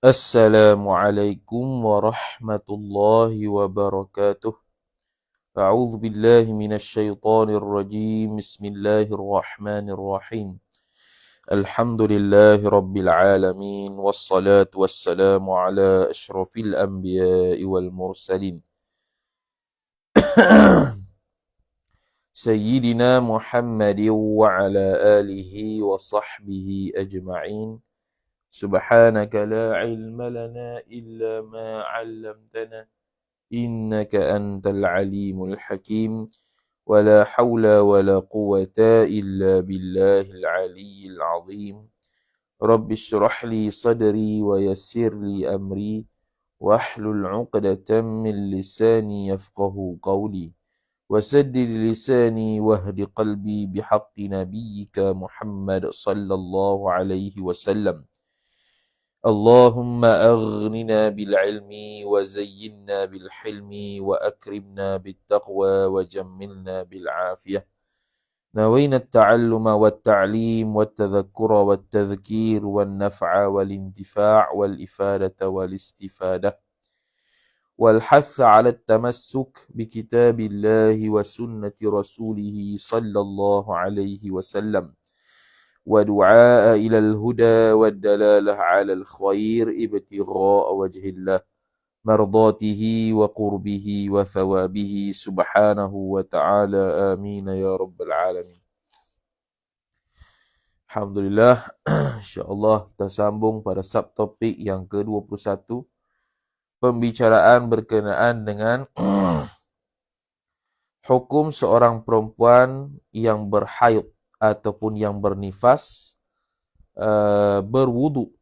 Assalamualaikum warahmatullahi wabarakatuh. A'udzu billahi minasy syaithanir rajim. Bismillahirrahmanirrahim. Alhamdulillahi rabbil alamin wassalatu wassalamu ala asyrafil anbiya'i wal mursalin. Sayyidina Muhammadin wa ala alihi wa sahbihi ajma'in. Subhanaka la ilma lana illa ma 'allamtana. إنك أنت العليم الحكيم ولا حول ولا قوة إلا بالله العلي العظيم رب اشرح لي صدري ويسر لي أمري واحلل عقدة من لساني يفقه قولي وسدد لساني واهد قلبي بحق نبيك محمد صلى الله عليه وسلم اللهم أغننا بالعلم وزينا بالحلم وأكرمنا بالتقوى وجملنا بالعافية. نوينا التعلم والتعليم والتذكر والتذكير والنفع والانتفاع والإفادة والاستفادة والحث على التمسك بكتاب الله وسنة رسوله صلى الله عليه وسلم ودعاء إلى الهدى والدلالة على الخير ابتغاء وجه الله مرضاته وقربه وثوابه سبحانه وتعالى آمين يا رب العالمين. Alhamdulillah, insyaAllah kita sambung pada subtopik yang ke-21, pembicaraan berkenaan dengan hukum seorang perempuan yang berhaid ataupun yang bernifas berwudu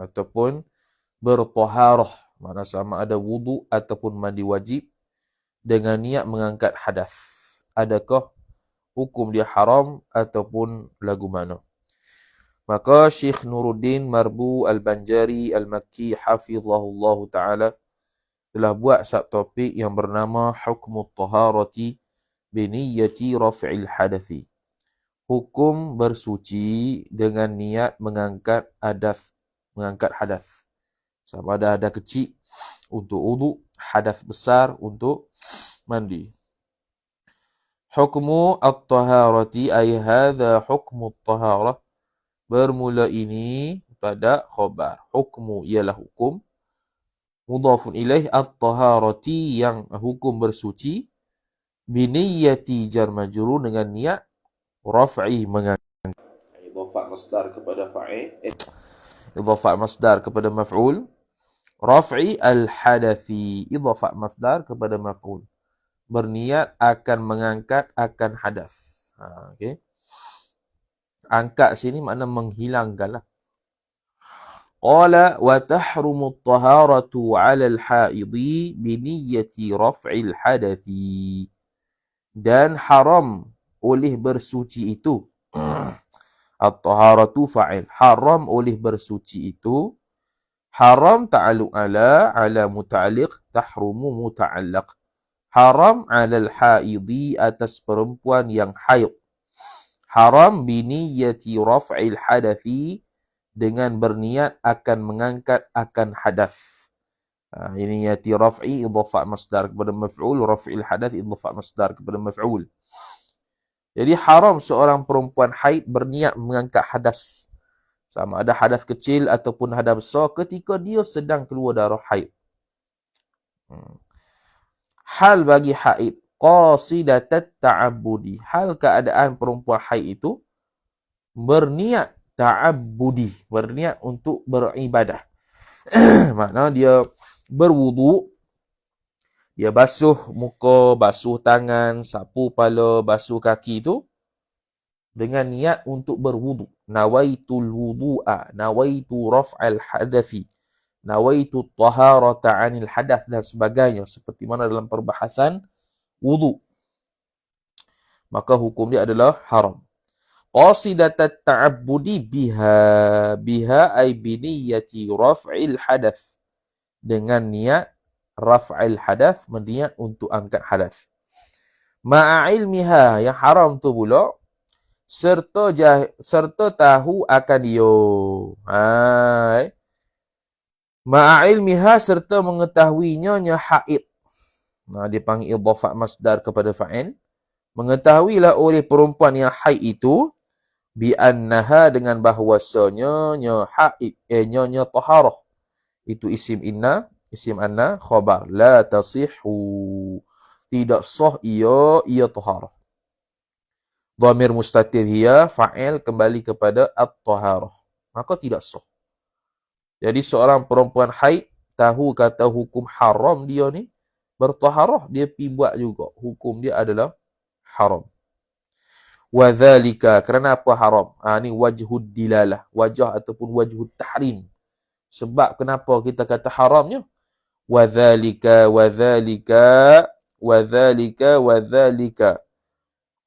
ataupun bertaharah, mana sama ada wudu ataupun mandi wajib dengan niat mengangkat hadas. Adakah hukum dia haram ataupun lagu mana? Maka Syekh Nuruddin Marbu Al-Banjari Al-Makki hafizahullahu ta'ala telah buat subtopik yang bernama Hukmut Taharati biniyati raf'il hadathi. Hukum bersuci dengan niat mengangkat hadas. Sama ada hadas kecil untuk wudu, hadas besar untuk mandi. Hukmu at-taharati ay hadha hukmu at-taharah. Bermula ini pada khabar. Hukmu ialah hukum. Mudhafun ilaih at-taharati yang hukum bersuci. Biniyati jar majrur dengan niat raf'i mengangkat. Idhafah masdar kepada fa'il. Idhafah masdar kepada maf'ul. Raf'i al-hadathi. Idhafah masdar kepada maf'ul. Berniat akan mengangkat akan hadas. Okay. Angkat sini makna menghilangkan lah. Qala wa tahrumu at-taharatu 'ala al-haidhi biniyati raf'il hadathi. Dan haram oleh bersuci itu. At-taharatu fa'il. Haram oleh bersuci itu. Haram ta'alluq ala muta'alliq. Tahrumu muta'allaq. Haram 'ala al-haidhi atas perempuan yang haid. Haram biniyati raf'il hadathi dengan berniat akan mengangkat akan hadas. Ini yati raf'i idhafah masdar kepada maf'ul, raf'il hadath idhafah masdar kepada maf'ul. Jadi haram seorang perempuan haid berniat mengangkat hadas. Sama ada hadas kecil ataupun hadas besar ketika dia sedang keluar darah haid. Hal bagi haid qasidatat ta'abbudi. Hal keadaan perempuan haid itu berniat ta'abbudi, berniat untuk beribadah. Makna dia berwudu, dia basuh muka, basuh tangan, sapu kepala, basuh kaki itu dengan niat untuk berwudu. Nawaitul wudu'a, nawaitu raf'al hadathi, nawaitu taharata 'anil hadath dan sebagainya, seperti mana dalam perbahasan wudu. Maka hukum dia adalah haram. Qasidatat ta'abbudi biha ay biniyati raf'il hadath. Dengan niat raf'il hadath, berniat untuk angkat hadath. Ma'a ilmiha, yang haram tu pula serta tahu akan dia. Ma'a ilmiha serta mengetahuinya haid. Nah, dia panggil idhafat masdar kepada fa'il. Mengetahuilah oleh perempuan yang haid itu bi annaha dengan bahwasanya haid taharah. Itu isim inna, isim anna, khabar. La tasihhu. Tidak sah ia taharah. Dhamir mustatir hiya, fa'il kembali kepada at-taharah. Maka tidak sah. Jadi seorang perempuan haid tahu kata hukum haram dia ni bertaharah, dia pi buat juga. Hukum dia adalah haram. Wa dzalika, kerana apa haram? Ni wajhud dilalah, wajah ataupun wajhud tahrim. Sebab kenapa kita kata haramnya? Wa dzalika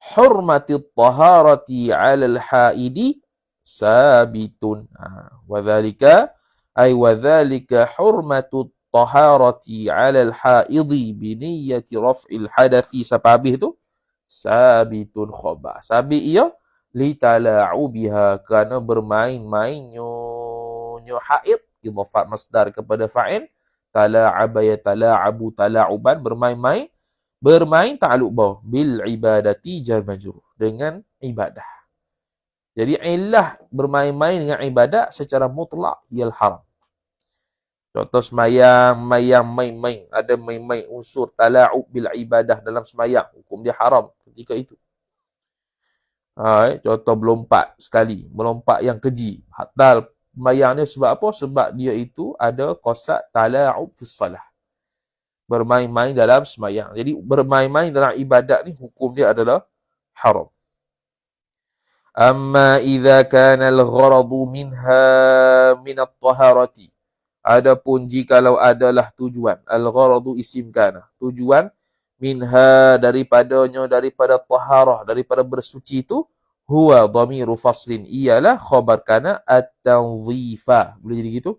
hurmatit taharati 'alal haidi sabitun. Wa dzalika ay wa dzalika hurmatut taharati 'alal haidi bi niyyati raf'il hadathi sampai habis tu sabitun khabar. Sabit ia li tala'ubiha, kerana bermain-mainnya haid, idhafat masdar kepada fa'il. Tala'aba yatala'abu tala'uban, bermain-main. Bermain ta'alluq bawah bil ibadati jar majrur, dengan ibadah. Jadi illah bermain-main dengan ibadat secara mutlak ialah haram. Contoh semayang, main-main. Ada main-main unsur tala'ub bil ibadah dalam semayang. Hukum dia haram ketika itu. Contoh melompat sekali. Melompat yang keji. Hatta semayang dia sebab apa? Sebab dia itu ada qasad tala'ub fis salah. Bermain-main dalam semayang. Jadi bermain-main dalam ibadat ni hukum dia adalah haram. Amma idza kana al-gharadu minha min at-taharati. Adapun jikalau adalah tujuan, al-gharadu isim kana, tujuan minha daripada taharah, daripada bersuci itu, huwa dhamiru faslin, ialah khabar kana at-tanzifa. Boleh jadi gitu?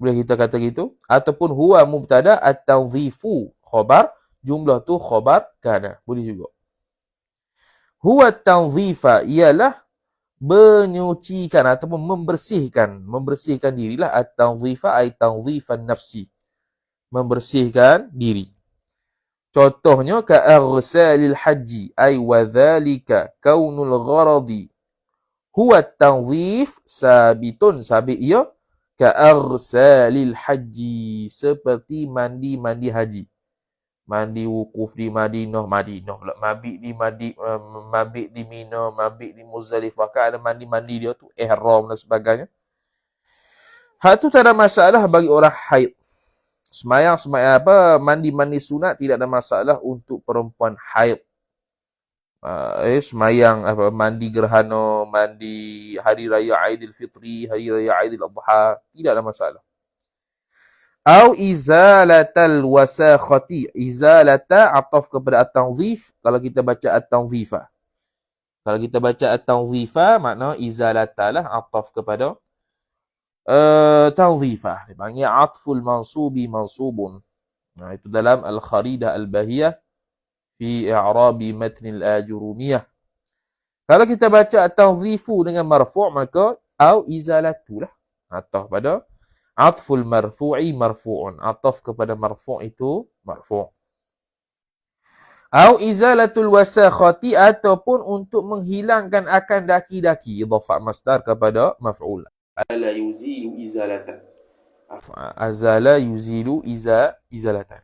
Boleh kita kata gitu? Ataupun huwa mubtada at-tanzifu, khabar, jumlah tu khabar kana. Boleh juga. Huwa at-tanzifa ialah menyucikan ataupun membersihkan dirilah. At-tanzifa ay tanzifan nafsi, membersihkan diri. Contohnya ka'aghsalil haji ay wa dhalika kaunul gharadi huwa at-tanzif sabitun, sabit ia ka'aghsalil haji, seperti mandi haji. Mandi wukuf di Madinah pula. Mabit di Mina, mabit di Muzdalifah. Kan ada mandi dia tu, ihram dan sebagainya. Hak tu tak ada masalah bagi orang haid. Semayang mandi sunat tidak ada masalah untuk perempuan haid. Semayang mandi gerhana, mandi hari raya Aidilfitri, hari raya Aidil Adha, tidak ada masalah. Au izalatal wasakhati. Izalata ataf kepada at-tanzif. Kalau kita baca at-tanzifa. Kalau kita baca at-tanzifa, makna izalata lah ataf kepada tanzifa. Dipanggil atful mansubi mansubun. Nah, itu dalam al-kharidah al-bahiyah fi i'rabi matn al-ajurumiyah. Kalau kita baca at-tanzifu dengan marfu', maka au izalatu lah ataf pada atful marfu'i marfu'un. Ataf kepada marfu' itu marfu'. Au izalatul wasakhati, ataupun untuk menghilangkan akan daki-daki. Idhafat masdar kepada maf'ul. Azala yuzilu izalatan. Azala yuzilu izalatan.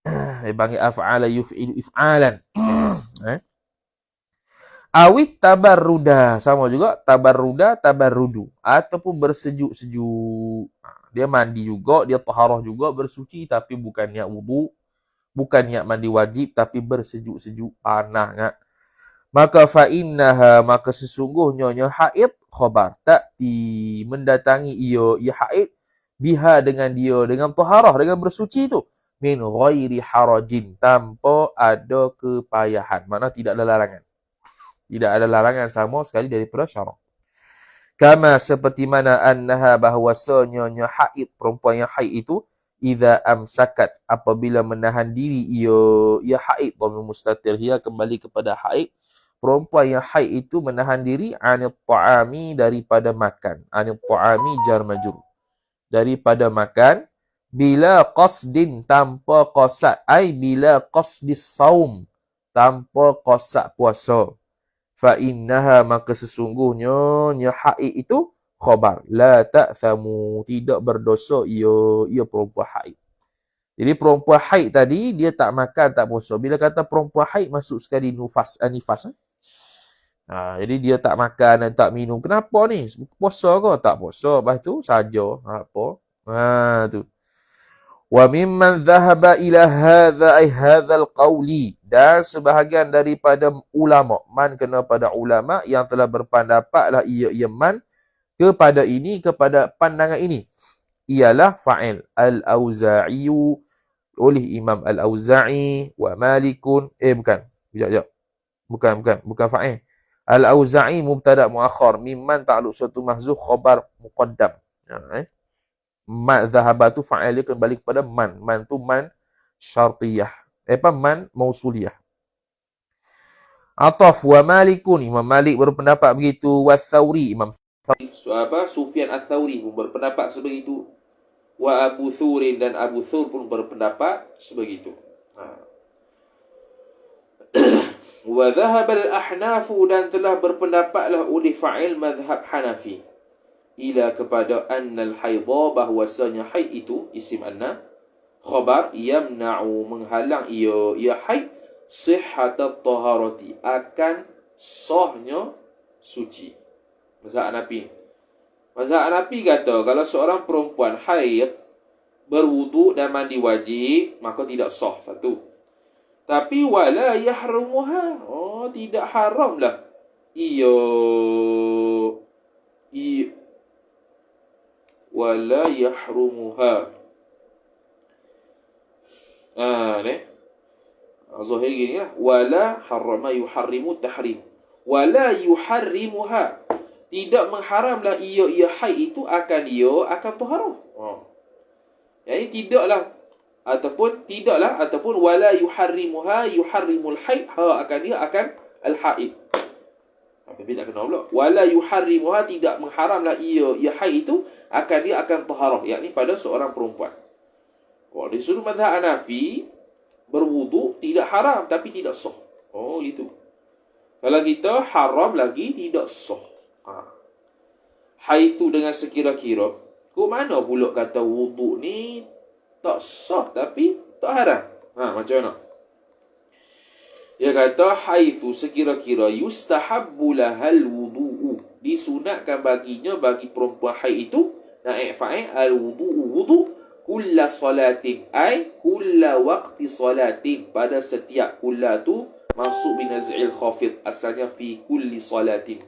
Dia panggil af'ala yuf'ilu if'alan. Awit tabarruda, sama juga tabarrudu, ataupun bersejuk-sejuk. Dia mandi juga, dia taharah juga, bersuci, tapi bukan niat wudu, bukan niat mandi wajib, tapi bersejuk-sejuk, panas. Maka fa'innaha, maka sesungguhnya haid khabar ta'ti, mendatangi ia haid biha dengan taharah, dengan bersuci itu, min ghairi harajin, tanpa ada kepayahan. Maknanya tidak ada larangan. Tidak ada larangan sama sekali daripada syarak. Kama seperti mana annaha, bahwasanya haid, perempuan yang haid itu, idza amsakat, apabila menahan diri ia haid, dhamir mustatir hiya kembali kepada haid. perempuan yang haid itu menahan diri anil ta'ami daripada makan. Anil ta'ami jar majrur. Daripada makan bila qasdin tanpa qasad, ai bila qasdis saum tanpa qasad puasa. Fa innaha maka sesungguhnya haid itu khabar la ta'thamu tidak berdosa ia perempuan haid. Jadi perempuan haid tadi dia tak makan tak puasa. Bila kata perempuan haid masuk sekali nifas. Jadi dia tak makan dan tak minum. Kenapa ni? Puasa ke? Tak puasa. Lepas tu saja. Apa? Tu. Wa mimman dhahaba ila hadha ay hadzal qawli. Dan sebahagian daripada ulama, man kena pada ulama yang telah berpendapatlah ia man kepada pandangan ini. Ialah fa'il al-Auza'i oleh Imam Al-Auza'i wa Malikun. Sekejap. Bukan fa'il. Al-Auza'i mubtada' muakhar. Mimman ta'aluk suatu mahzuf khabar muqaddam. Man dhahaba tu fa'il dia kembali kepada man. Man tu man syartiyah. Man mausuliyah. Ataf wa Malikun. Imam Malik berpendapat begitu. Wa Thawri. Imam Sufyan Ats-Tsauri pun berpendapat sebegitu. Wa Abu Thurin dan Abu Thur pun berpendapat sebegitu. Wa dhahaba al-Ahnaf dan telah berpendapatlah oleh fa'il mazhab Hanafi ila kepada annal haidha bahwasanya haid itu isim anna khabar yamna'u menghalang ia haid sihhatat taharati akan sahnya suci. Mazhab Hanafi kata kalau seorang perempuan haid berwuduk dan mandi wajib maka tidak sah satu. Tapi wala yahrumuha, tidak haramlah wala yahrumuha. Zahir gini lah. Wala harrama yuharrimu tahrim. Wala yuharrimuha. Tidak mengharamlah ia haid itu akan taharah. Jadi tidaklah wala yuharrimuha yuharrimul haid akan al-haid. Tapi tak kena pula. Wala yuharrimuha tidak mengharamlah ia haid itu akan taharah, yakni pada seorang perempuan. Kalau disuruh mazhab Hanafi berwuduk tidak haram tapi tidak sah. Gitu. Kalau kita haram lagi tidak sah. Haitsu dengan sekira-kira. Kok mana pula kata wuduk ni tak sah tapi tak haram? Macam mana? Dia kata haitsu sekira-kira yustahabbu lahal wudu'u. Disunatkan baginya bagi perempuan haid itu naik fa'il al-wudu'u wudu' kulla salatin ay kulla waqti salatin pada setiap kulla tu masuk binaz'il khafid asalnya fi kulli salatin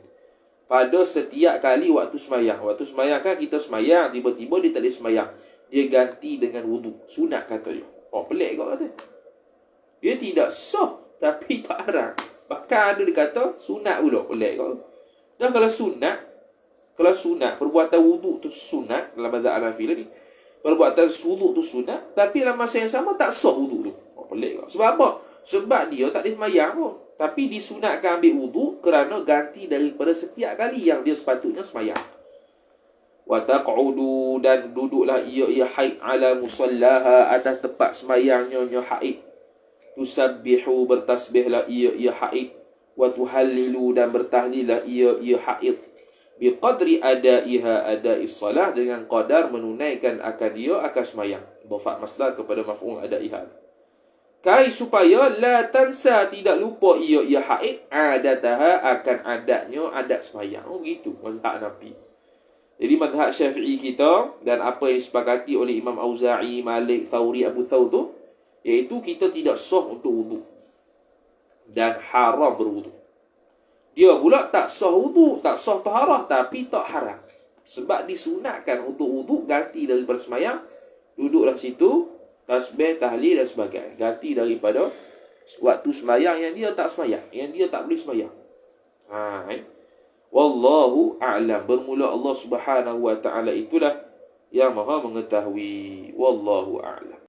pada setiap kali waktu semayang. Waktu semayang kan kita semayang tiba-tiba dia tak boleh semayang, dia ganti dengan wudu, sunat kata dia. Pelik kau kata dia tidak sah tapi tak haram, bahkan ada dia kata sunat pula. Pelik kau. Dan kalau sunat perbuatan wudu tu sunat dalam mazhab Hanafi ni, perbuatan wudu tu sunat tapi dalam masa yang sama tak sah wudu tu. Pelik kau. Sebab apa? Sebab dia tak boleh semayang pun, tapi disunatkan ambil wudu kerana ganti daripada setiap kali yang dia sepatutnya semayang. Wa taq'udu dan duduklah ia haid ala musallaha atas tempat semayangnya haid. Tusabbihu bertasbihlah ia haid. Wa tuhallilu dan bertahlillah ia haid. Biqadri adai's salah dengan qadar menunaikan akan semayang. Dhafat masdar kepada maf'ul adaiha. Kai supaya la tansa tidak lupa ia haid adataha akan adat semayang. Gitu mazhab Hanafi. Jadi mazhab Syafi'i kita dan apa yang disepakati oleh Imam Auza'i, Malik, Thawri, Abu Thawr tu, iaitu kita tidak sah untuk wudu dan haram berwudu. Dia pula tak sah wudu, tak sah taharah tapi tak haram. Sebab disunatkan untuk wudu ganti daripada semayang, duduklah situ tasbih, tahlil dan sebagainya. Ganti daripada waktu semayang yang dia tak semayang, yang dia tak boleh semayang. Wallahu a'lam. Bermula Allah Subhanahu wa ta'ala itulah yang maha mengetahui. Wallahu a'lam.